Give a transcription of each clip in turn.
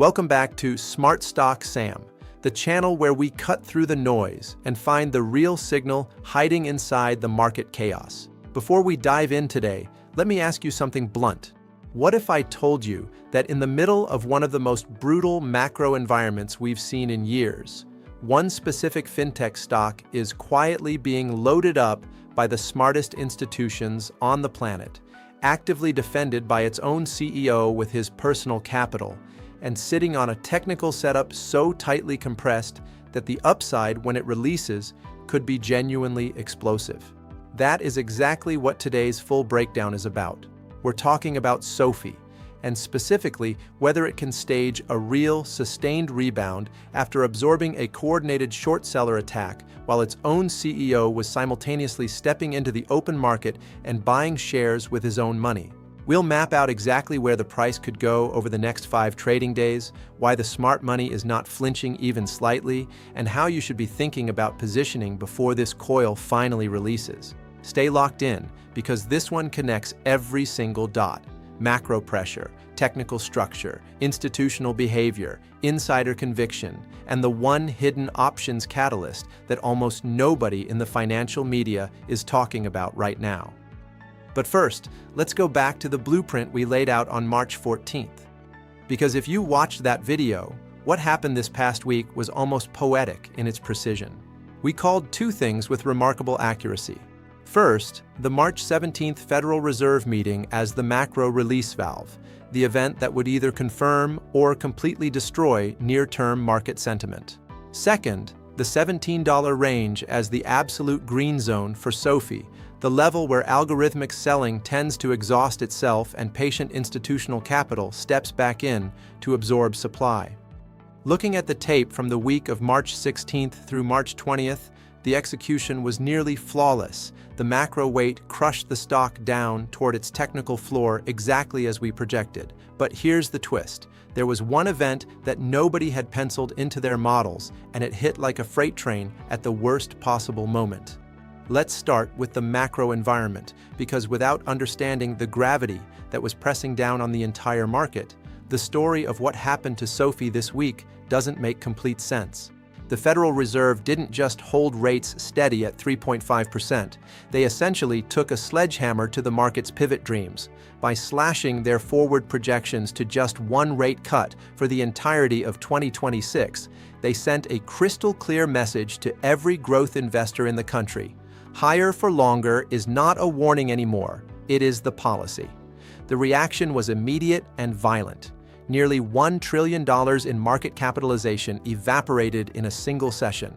Welcome back to Smart Stock Sam, the channel where we cut through the noise and find the real signal hiding inside the market chaos. Before we dive in today, let me ask you something blunt. What if I told you that in the middle of one of the most brutal macro environments we've seen in years, one specific fintech stock is quietly being loaded up by the smartest institutions on the planet, actively defended by its own CEO with his personal capital, and sitting on a technical setup so tightly compressed that the upside when it releases could be genuinely explosive? That is exactly what today's full breakdown is about. We're talking about SoFi, and specifically whether it can stage a real, sustained rebound after absorbing a coordinated short seller attack while its own CEO was simultaneously stepping into the open market and buying shares with his own money. We'll map out exactly where the price could go over the next 5 trading days, why the smart money is not flinching even slightly, and how you should be thinking about positioning before this coil finally releases. Stay locked in, because this one connects every single dot: macro pressure, technical structure, institutional behavior, insider conviction, and the one hidden options catalyst that almost nobody in the financial media is talking about right now. But first, let's go back to the blueprint we laid out on March 14th. Because if you watched that video, what happened this past week was almost poetic in its precision. We called 2 things with remarkable accuracy. First, the March 17th Federal Reserve meeting as the macro release valve, the event that would either confirm or completely destroy near-term market sentiment. Second, the $17 range as the absolute green zone for SoFi, the level where algorithmic selling tends to exhaust itself and patient institutional capital steps back in to absorb supply. Looking at the tape from the week of March 16th through March 20th, the execution was nearly flawless. The macro weight crushed the stock down toward its technical floor exactly as we projected. But here's the twist. There was one event that nobody had penciled into their models, and it hit like a freight train at the worst possible moment. Let's start with the macro environment, because without understanding the gravity that was pressing down on the entire market, the story of what happened to SoFi this week doesn't make complete sense. The Federal Reserve didn't just hold rates steady at 3.5%. They essentially took a sledgehammer to the market's pivot dreams. By slashing their forward projections to just 1 rate cut for the entirety of 2026, they sent a crystal-clear message to every growth investor in the country. Higher for longer is not a warning anymore. It is the policy. The reaction was immediate and violent. Nearly $1 trillion in market capitalization evaporated in a single session.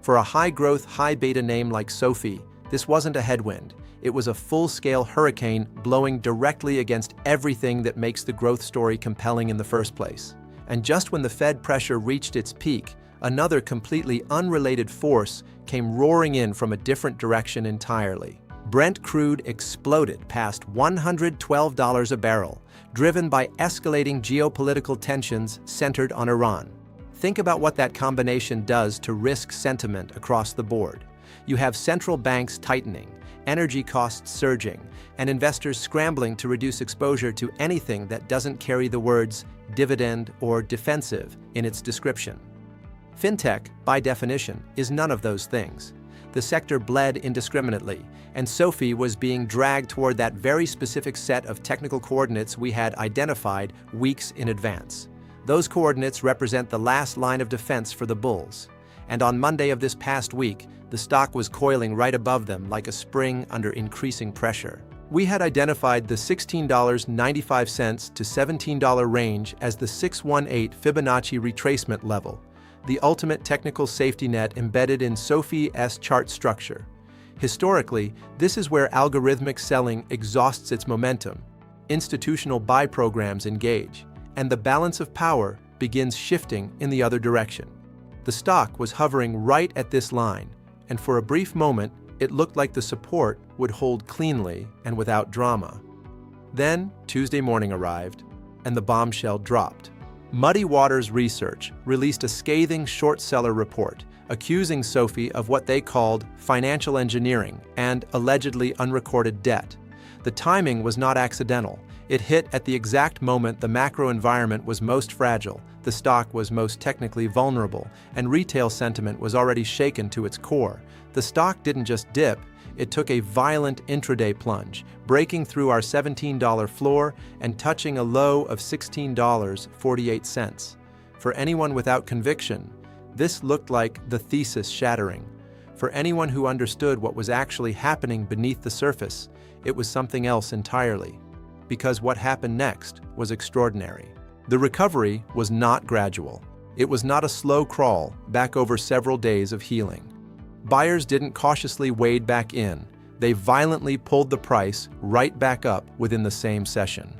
For a high-growth, high-beta name like SoFi, this wasn't a headwind. It was a full-scale hurricane blowing directly against everything that makes the growth story compelling in the first place. And just when the Fed pressure reached its peak, another completely unrelated force came roaring in from a different direction entirely. Brent crude exploded past $112 a barrel, driven by escalating geopolitical tensions centered on Iran. Think about what that combination does to risk sentiment across the board. You have central banks tightening, energy costs surging, and investors scrambling to reduce exposure to anything that doesn't carry the words dividend or defensive in its description. Fintech, by definition, is none of those things. The sector bled indiscriminately, and SoFi was being dragged toward that very specific set of technical coordinates we had identified weeks in advance. Those coordinates represent the last line of defense for the bulls. And on Monday of this past week, the stock was coiling right above them like a spring under increasing pressure. We had identified the $16.95 to $17 range as the 618 Fibonacci retracement level, the ultimate technical safety net embedded in SoFi's chart structure. Historically, this is where algorithmic selling exhausts its momentum, institutional buy programs engage, and the balance of power begins shifting in the other direction. The stock was hovering right at this line, and for a brief moment, it looked like the support would hold cleanly and without drama. Then, Tuesday morning arrived, and the bombshell dropped. Muddy Waters Research released a scathing short seller report, accusing SoFi of what they called financial engineering and allegedly unrecorded debt. The timing was not accidental. It hit at the exact moment the macro environment was most fragile, the stock was most technically vulnerable, and retail sentiment was already shaken to its core. The stock didn't just dip, it took a violent intraday plunge, breaking through our $17 floor and touching a low of $16.48. For anyone without conviction, this looked like the Thesis shattering. For anyone who understood what was actually happening beneath the surface, it was something else entirely. Because what happened next was extraordinary. The recovery was not gradual. It was not a slow crawl back over several days of healing. Buyers didn't cautiously wade back in. They violently pulled the price right back up within the same session.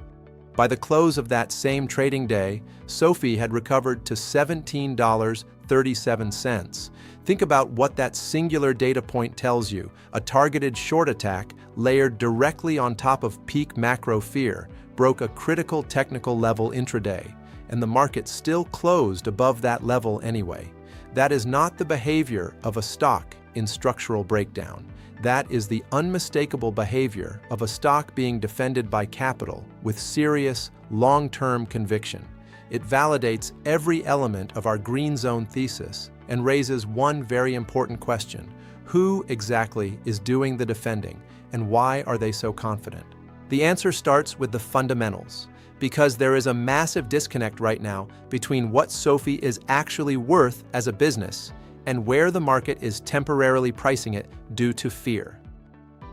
By the close of that same trading day, SoFi had recovered to $17.37. Think about what that singular data point tells you: a targeted short attack layered directly on top of peak macro fear broke a critical technical level intraday, and the market still closed above that level anyway. That is not the behavior of a stock in structural breakdown. That is the unmistakable behavior of a stock being defended by capital with serious, long-term conviction. It validates every element of our green zone thesis and raises one very important question: who exactly is doing the defending, and why are they so confident? The answer starts with the fundamentals, because there is a massive disconnect right now between what SoFi is actually worth as a business and where the market is temporarily pricing it due to fear.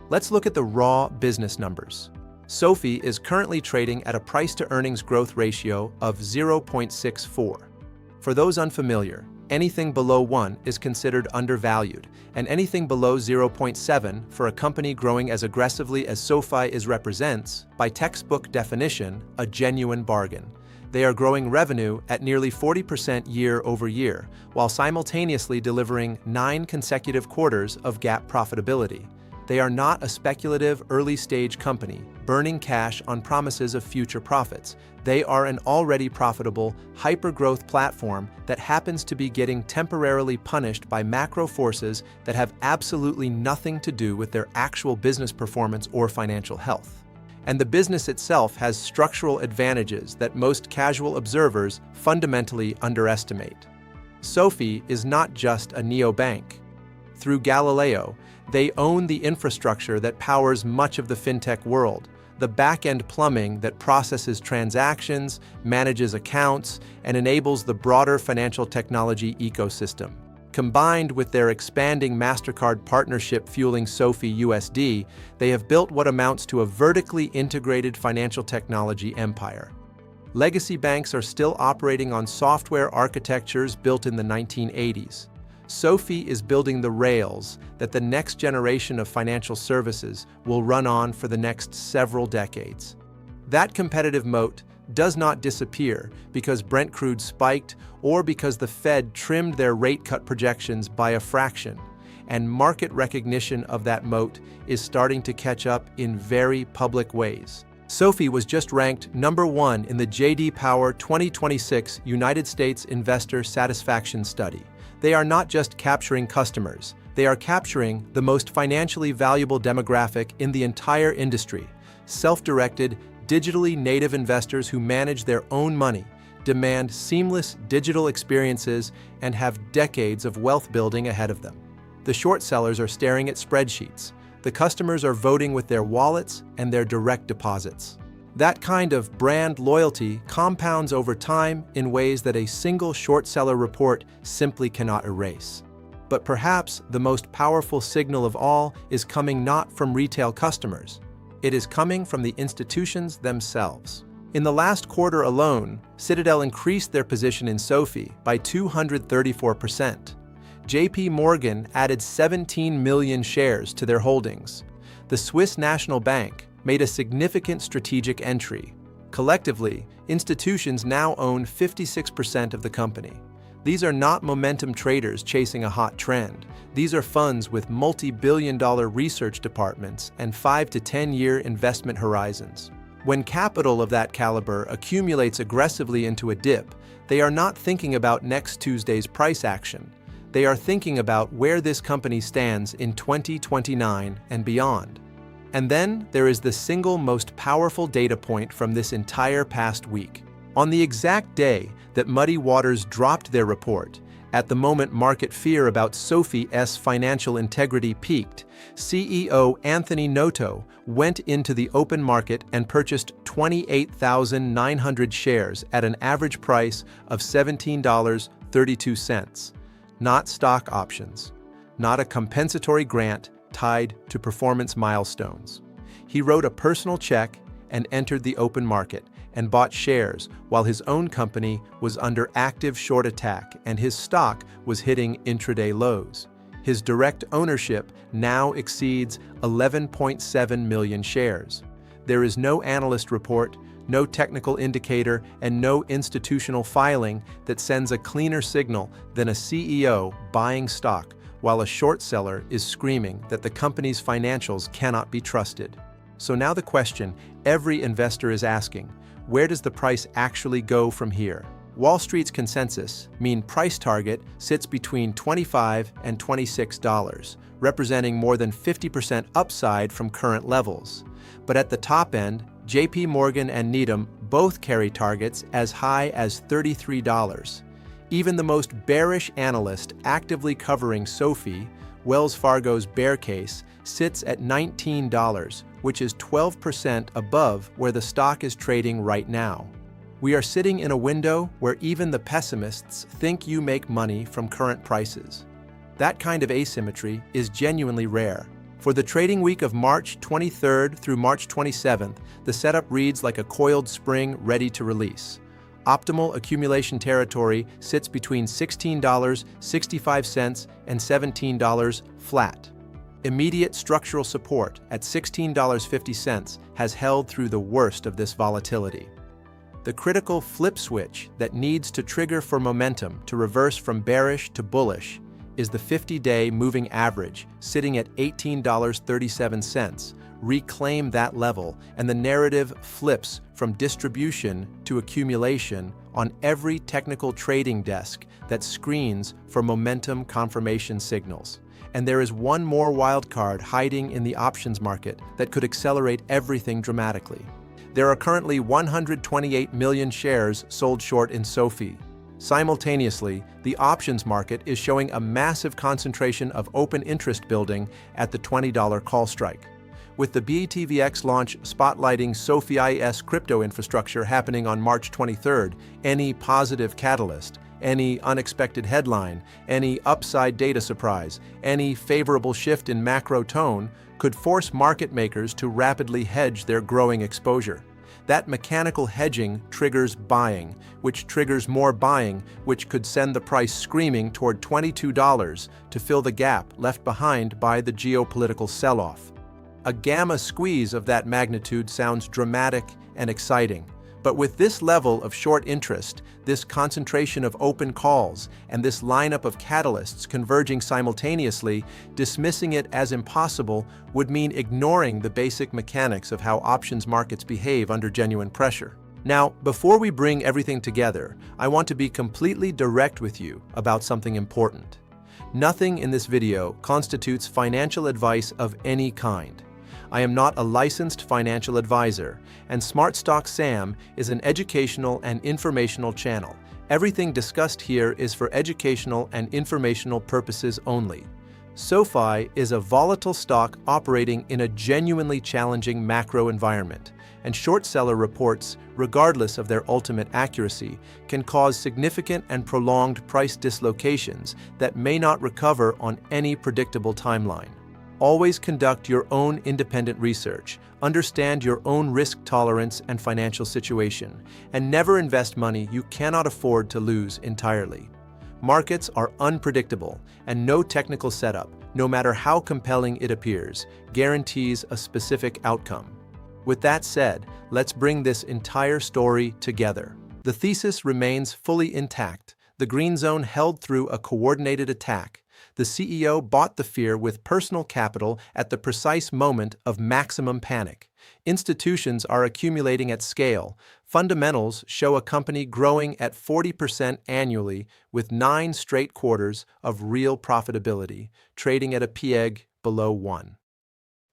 Let's look at the raw business numbers. SoFi is currently trading at a price-to-earnings growth ratio of 0.64. For those unfamiliar, anything below 1 is considered undervalued, and anything below 0.7 for a company growing as aggressively as SoFi represents, by textbook definition, a genuine bargain. They are growing revenue at nearly 40% year over year, while simultaneously delivering 9 consecutive quarters of GAAP profitability. They are not a speculative early-stage company burning cash on promises of future profits. They are an already profitable, hyper-growth platform that happens to be getting temporarily punished by macro forces that have absolutely nothing to do with their actual business performance or financial health. And the business itself has structural advantages that most casual observers fundamentally underestimate. SoFi is not just a neobank. Through Galileo, they own the infrastructure that powers much of the fintech world, the back-end plumbing that processes transactions, manages accounts, and enables the broader financial technology ecosystem. Combined with their expanding Mastercard partnership fueling SoFi USD, they have built what amounts to a vertically integrated financial technology empire. Legacy banks are still operating on software architectures built in the 1980s. SoFi is building the rails that the next generation of financial services will run on for the next several decades. That competitive moat does not disappear because Brent crude spiked or because the Fed trimmed their rate cut projections by a fraction, and market recognition of that moat is starting to catch up in very public ways. SoFi was just ranked number 1 in the J.D. Power 2026 United States Investor Satisfaction Study. They are not just capturing customers, they are capturing the most financially valuable demographic in the entire industry: self-directed, digitally native investors who manage their own money, demand seamless digital experiences, and have decades of wealth building ahead of them. The short sellers are staring at spreadsheets. The customers are voting with their wallets and their direct deposits. That kind of brand loyalty compounds over time in ways that a single short seller report simply cannot erase. But perhaps the most powerful signal of all is coming not from retail customers. It is coming from the institutions themselves. In the last quarter alone, Citadel increased their position in SoFi by 234%. JP Morgan added 17 million shares to their holdings. The Swiss National Bank made a significant strategic entry. Collectively, institutions now own 56% of the company. These are not momentum traders chasing a hot trend. These are funds with multi-billion-dollar research departments and 5 to 10-year investment horizons. When capital of that caliber accumulates aggressively into a dip, they are not thinking about next Tuesday's price action. They are thinking about where this company stands in 2029 and beyond. And then there is the single most powerful data point from this entire past week. On the exact day that Muddy Waters dropped their report, at the moment market fear about SoFi's financial integrity peaked, CEO Anthony Noto went into the open market and purchased 28,900 shares at an average price of $17.32. Not stock options, not a compensatory grant tied to performance milestones. He wrote a personal check and entered the open market and bought shares while his own company was under active short attack and his stock was hitting intraday lows. His direct ownership now exceeds 11.7 million shares. There is no analyst report, no technical indicator, and no institutional filing that sends a cleaner signal than a CEO buying stock while a short seller is screaming that the company's financials cannot be trusted. So now the question every investor is asking, where does the price actually go from here? Wall Street's consensus, mean price target, sits between $25 and $26, representing more than 50% upside from current levels. But at the top end, JP Morgan and Needham both carry targets as high as $33. Even the most bearish analyst actively covering SoFi, Wells Fargo's bear case, sits at $19, which is 12% above where the stock is trading right now. We are sitting in a window where even the pessimists think you make money from current prices. That kind of asymmetry is genuinely rare. For the trading week of March 23rd through March 27th, the setup reads like a coiled spring ready to release. Optimal accumulation territory sits between $16.65 and $17 flat. Immediate structural support at $16.50 has held through the worst of this volatility. The critical flip switch that needs to trigger for momentum to reverse from bearish to bullish is the 50-day moving average sitting at $18.37. Reclaim that level, and the narrative flips from distribution to accumulation on every technical trading desk that screens for momentum confirmation signals. And there is one more wildcard hiding in the options market that could accelerate everything dramatically. There are currently 128 million shares sold short in SoFi. Simultaneously, the options market is showing a massive concentration of open interest building at the $20 call strike. With the BITVX launch spotlighting SoFi's crypto infrastructure happening on March 23rd, any positive catalyst, any unexpected headline, any upside data surprise, any favorable shift in macro tone could force market makers to rapidly hedge their growing exposure. That mechanical hedging triggers buying, which triggers more buying, which could send the price screaming toward $22 to fill the gap left behind by the geopolitical sell-off. A gamma squeeze of that magnitude sounds dramatic and exciting. But with this level of short interest, this concentration of open calls, and this lineup of catalysts converging simultaneously, dismissing it as impossible would mean ignoring the basic mechanics of how options markets behave under genuine pressure. Now, before we bring everything together, I want to be completely direct with you about something important. Nothing in this video constitutes financial advice of any kind. I am not a licensed financial advisor, and Smart Stock Sam is an educational and informational channel. Everything discussed here is for educational and informational purposes only. SoFi is a volatile stock operating in a genuinely challenging macro environment, and short seller reports, regardless of their ultimate accuracy, can cause significant and prolonged price dislocations that may not recover on any predictable timeline. Always conduct your own independent research, understand your own risk tolerance and financial situation, and never invest money you cannot afford to lose entirely. Markets are unpredictable, and no technical setup, no matter how compelling it appears, guarantees a specific outcome. With that said, let's bring this entire story together. The thesis remains fully intact. The green zone held through a coordinated attack. The CEO bought the fear with personal capital at the precise moment of maximum panic. Institutions are accumulating at scale. Fundamentals show a company growing at 40% annually with 9 straight quarters of real profitability, trading at a PEG below 1.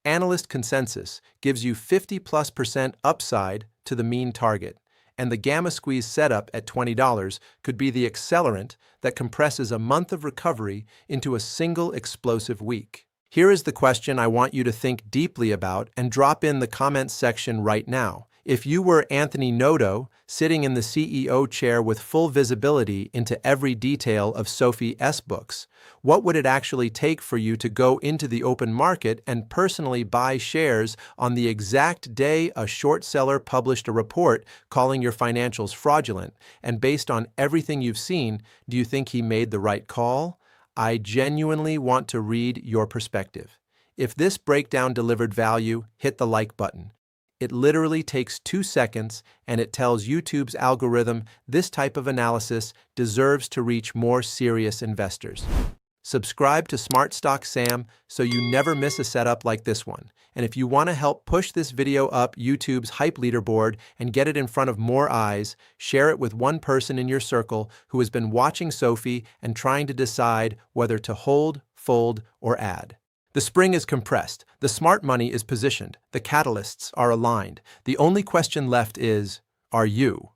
Analyst consensus gives you 50+% upside to the mean target. and the Gamma Squeeze setup at $20 could be the accelerant that compresses a month of recovery into a single explosive week. Here is the question I want you to think deeply about and drop in the comments section right now. If you were Anthony Noto, sitting in the CEO chair with full visibility into every detail of SoFi's books, what would it actually take for you to go into the open market and personally buy shares on the exact day a short seller published a report calling your financials fraudulent? And based on everything you've seen, do you think he made the right call? I genuinely want to read your perspective. If this breakdown delivered value, hit the like button. It literally takes 2 seconds, and it tells YouTube's algorithm this type of analysis deserves to reach more serious investors. Subscribe to Smart Stock Sam so you never miss a setup like this one. And if you want to help push this video up YouTube's hype leaderboard and get it in front of more eyes, share it with one person in your circle who has been watching SoFi and trying to decide whether to hold, fold, or add. The spring is compressed, the smart money is positioned, the catalysts are aligned. The only question left is, are you?